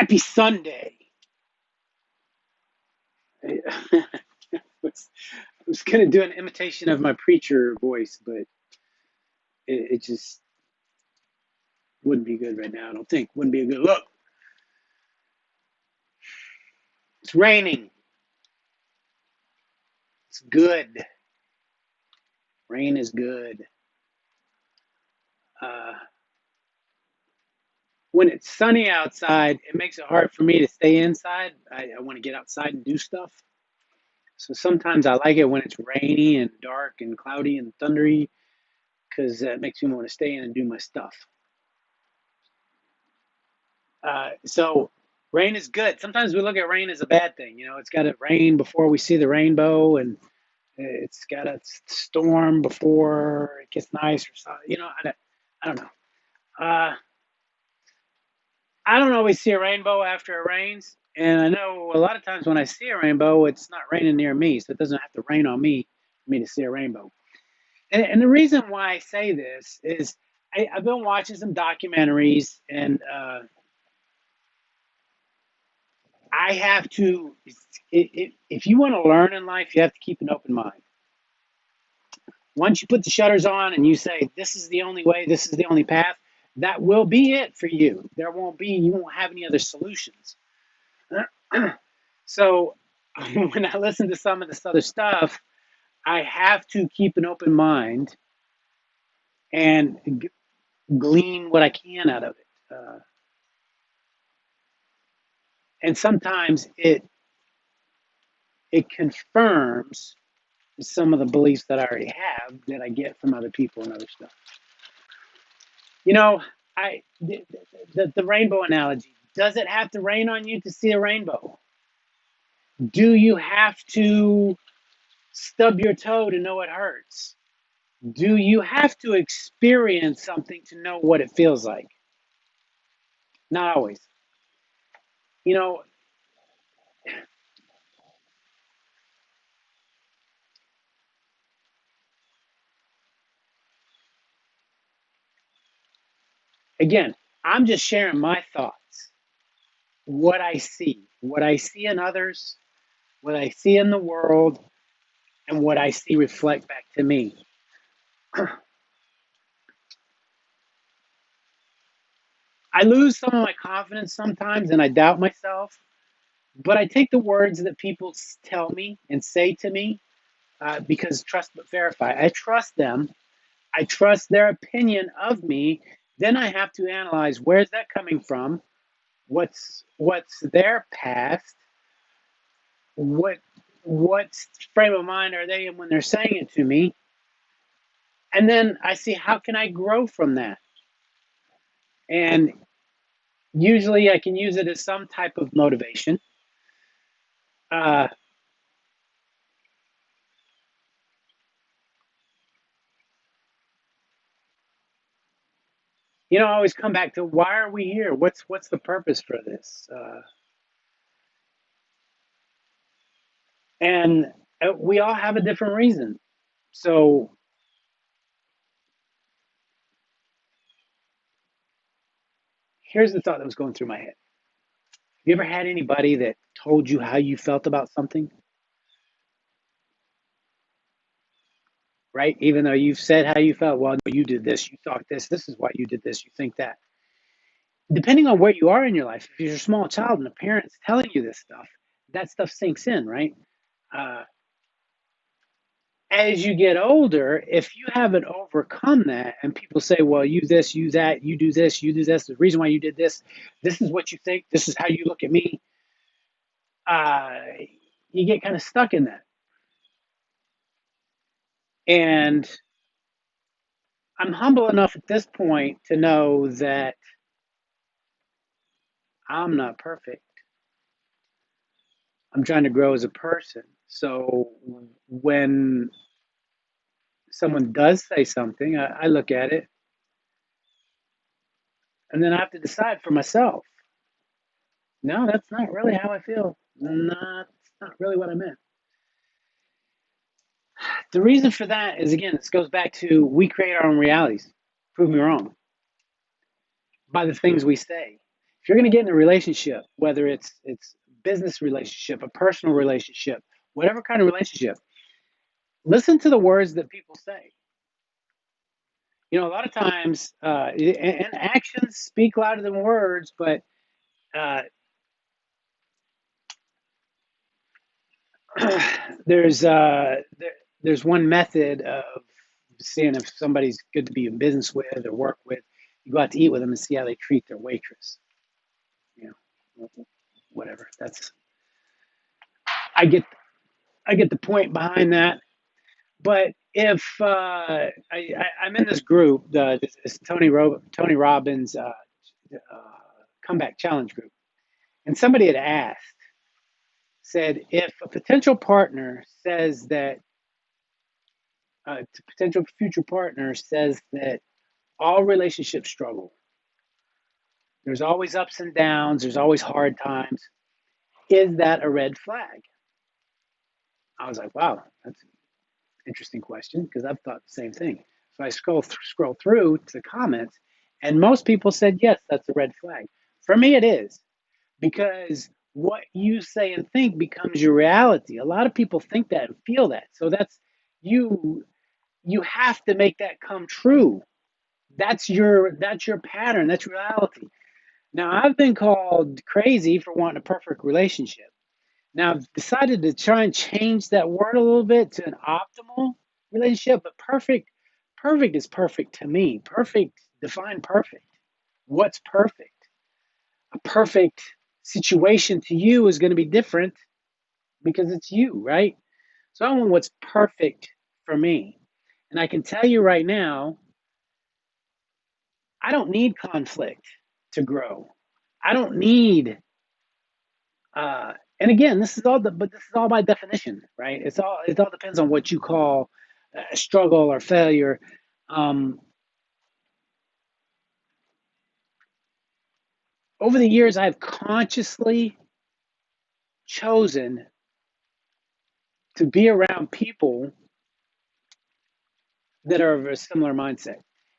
Happy Sunday. I was going to do an imitation of my preacher voice, but it just wouldn't be good right now. I don't think. Wouldn't be a good look. It's raining. It's good. Rain is good. Uh, when it's sunny outside, it makes it hard for me to stay inside. I want to get outside and do stuff. So sometimes I like it when it's rainy and dark and cloudy and thundery because that makes me want to stay in and do my stuff. So rain is good. Sometimes we look at rain as a bad thing. You know, it's got to rain before we see the rainbow, and it's got to storm before it gets nice or something. You know, I don't know. I don't always see a rainbow after it rains, and I know a lot of times when I see a rainbow, it's not raining near me, so it doesn't have to rain on me for me to see a rainbow. And the reason why I say this is I've been watching some documentaries, and I have to, if you want to learn in life, you have to keep an open mind. Once you put the shutters on and you say, this is the only way, this is the only path, that will be it for you. You won't have any other solutions. So when I listen to some of this other stuff, I have to keep an open mind and glean what I can out of it. And sometimes it confirms some of the beliefs that I already have that I get from other people and other stuff. You know, the rainbow analogy. Does it have to rain on you to see a rainbow? Do you have to stub your toe to know it hurts? Do you have to experience something to know what it feels like? Not always. You know, again, I'm just sharing my thoughts, what I see in others, what I see in the world, and what I see reflect back to me. I lose some of my confidence sometimes and I doubt myself, but I take the words that people tell me and say to me because trust but verify. I trust them. I trust their opinion of me. Then I have to analyze where's that coming from? What's their past? What what frame of mind are they in when they're saying it to me? And then I see how can I grow from that? And usually I can use it as some type of motivation. Uh, I always come back to why are we here? What's the purpose for this? And we all have a different reason. So here's the thought that was going through my head. Have you ever had anybody that told you how you felt about something, right? Even though you've said how you felt, well, no, you did this, you thought this is why you did this, you think that. Depending on where you are in your life, if you're a small child and the parent's telling you this stuff, that stuff sinks in, right? Uh, as you get older, if you haven't overcome that and people say, well, you this, you that, you do this, the reason why you did this is what you think, this is how you look at me, uh, you get kind of stuck in that. And I'm humble enough at this point to know that I'm not perfect. I'm trying to grow as a person. So when someone does say something, I look at it and then I have to decide for myself. No, that's not really how I feel. No, that's not really what I meant. The reason for that is, again, this goes back to we create our own realities. Prove me wrong by the things we say. If you're going to get in a relationship, whether it's business relationship, a personal relationship, whatever kind of relationship, listen to the words that people say. You know, a lot of times, and actions speak louder than words, but uh, there's there's one method of seeing if somebody's good to be in business with or work with. You go out to eat with them and see how they treat their waitress. You know, whatever. That's I get I get the point behind that. But if I'm in this group, this Tony Robbins comeback challenge group, and somebody had asked, said, if a potential partner says that potential future partner says that all relationships struggle, there's always ups and downs, there's always hard times, is that a red flag? I was like, wow, that's an interesting question because I've thought the same thing. So I scroll through to the comments, and most people said yes, that's a red flag. For me, it is, because what you say and think becomes your reality. A lot of people think that and feel that. So that's you you have to make that come true. That's your pattern, that's reality. Now, I've been called crazy for wanting a perfect relationship. Now, I've decided to try and change that word a little bit to an optimal relationship, but perfect is perfect to me. Perfect, define perfect. What's perfect? A perfect situation to you is going to be different because it's you, right? So I want what's perfect for me. And I can tell you right now, I don't need conflict to grow. I don't need and again, this is all by definition, right? It all depends on what you call struggle or failure. Um, Over the years, I've consciously chosen to be around people that are of a similar mindset.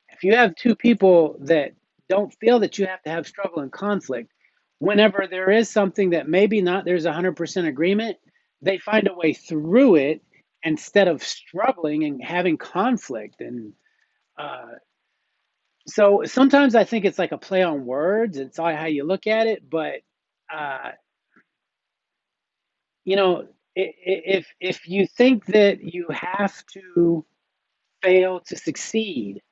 If you have two people that don't feel that you have to have struggle and conflict, whenever there is something that maybe not there's 100% agreement, they find a way through it instead of struggling and having conflict. And uh, so sometimes I think it's like a play on words. It's all how you look at it. But uh, you know, if you think that you have to fail to succeed,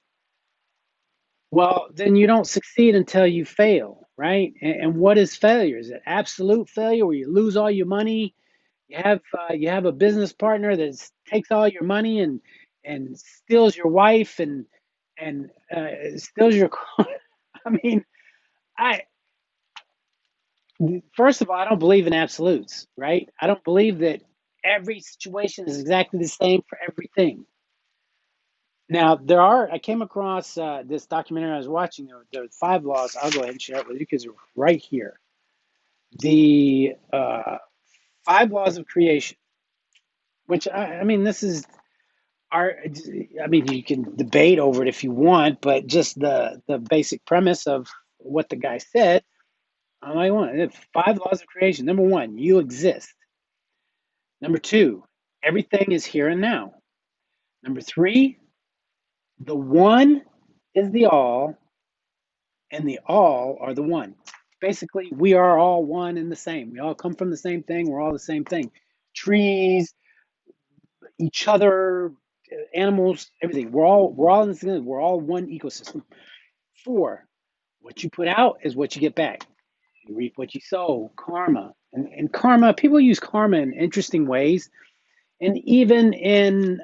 well, then you don't succeed until you fail, right? And what is failure? Is it absolute failure where you lose all your money? You have a business partner that takes all your money and steals your wife and steals your car. I mean, I first of all, I don't believe in absolutes, right? I don't believe that every situation is exactly the same for everything. Now, I came across this documentary I was watching. There were five laws. I'll go ahead and share it with you because they're right here. The five laws of creation, which I mean, this is our, I mean, you can debate over it if you want, but just the basic premise of what the guy said, I want it. Five laws of creation. Number one, you exist. Number two, everything is here and now. Number three, the one is the all, and the all are the one. Basically, we are all one and the same. We all come from the same thing. We're all the same thing. Trees, each other, animals, everything. We're all in this. We're all one ecosystem. Four, what you put out is what you get back. You reap what you sow. Karma, and karma. People use karma in interesting ways, and even in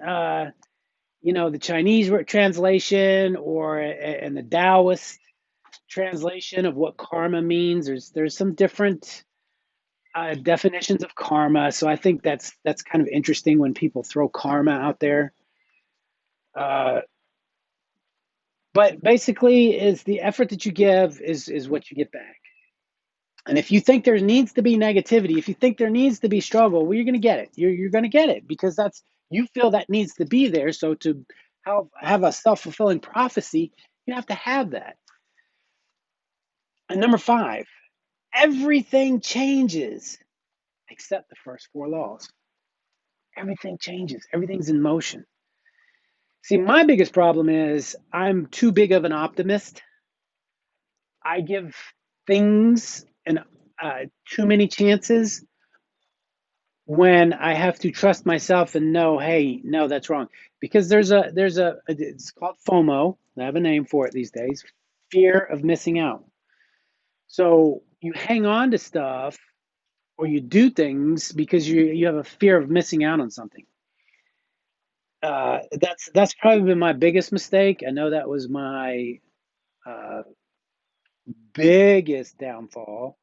the Chinese translation or in the Taoist translation of what karma means. There's some different definitions of karma. So I think that's kind of interesting when people throw karma out there. Uh, but basically, is the effort that you give is what you get back. And if you think there needs to be negativity, if you think there needs to be struggle, well, you're going to get it. You're going to get it because you feel that needs to be there. So to have a self-fulfilling prophecy, you have to have that. And number five, everything changes except the first four laws. Everything changes, everything's in motion. See, my biggest problem is I'm too big of an optimist. I give things and too many chances when I have to trust myself and know, hey, no, that's wrong. Because it's called FOMO. I have a name for it these days, fear of missing out. So you hang on to stuff or you do things because you have a fear of missing out on something. That's probably been my biggest mistake. I know that was my uh, biggest downfall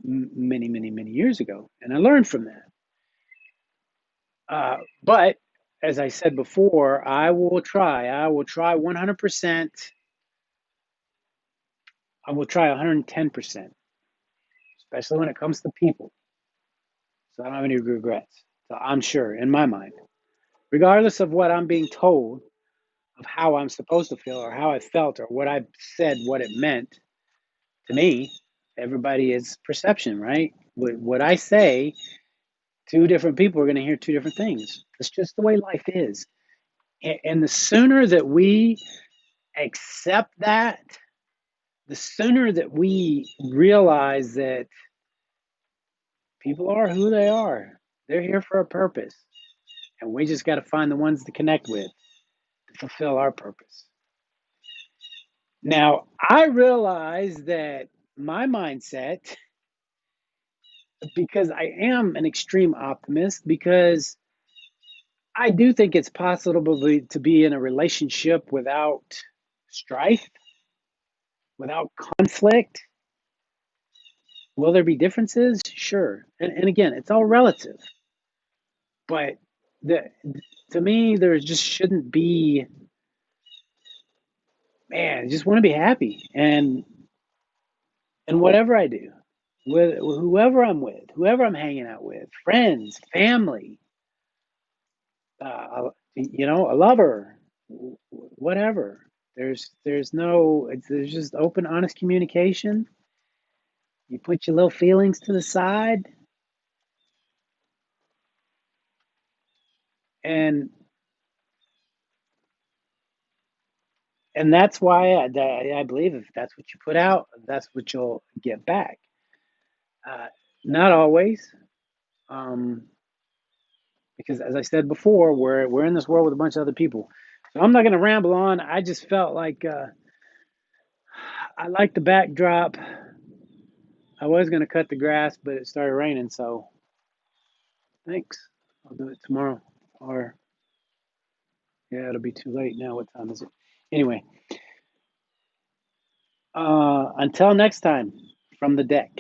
many years ago, and I learned from that. But as I said before, I will try. I will try 100%. I will try 110%, especially when it comes to people. So I don't have any regrets. So I'm sure in my mind, regardless of what I'm being told of how I'm supposed to feel or how I felt or what I said, what it meant to me, everybody is perception, right? What I say, two different people are going to hear two different things. It's just the way life is. And the sooner that we accept that, the sooner that we realize that people are who they are, they're here for a purpose. And we just got to find the ones to connect with to fulfill our purpose. Now, I realize that my mindset, because I am an extreme optimist, because I do think it's possible to be in a relationship without strife, without conflict. Will there be differences? Sure. And again, it's all relative. But the, to me, there just shouldn't be, man, I just want to be happy. And whatever I do, with whoever I'm with, whoever I'm hanging out with, friends, family, a lover, whatever. There's just open, honest communication. You put your little feelings to the side, and that's why I believe if that's what you put out, that's what you'll get back. Uh, Not always, um, because as I said before, we're in this world with a bunch of other people. So I'm not going to ramble on. I just felt like I like the backdrop. I was going to cut the grass, but it started raining, so thanks. I'll do it tomorrow. Or, yeah, it'll be too late now. What time is it? Anyway, until next time, from the deck.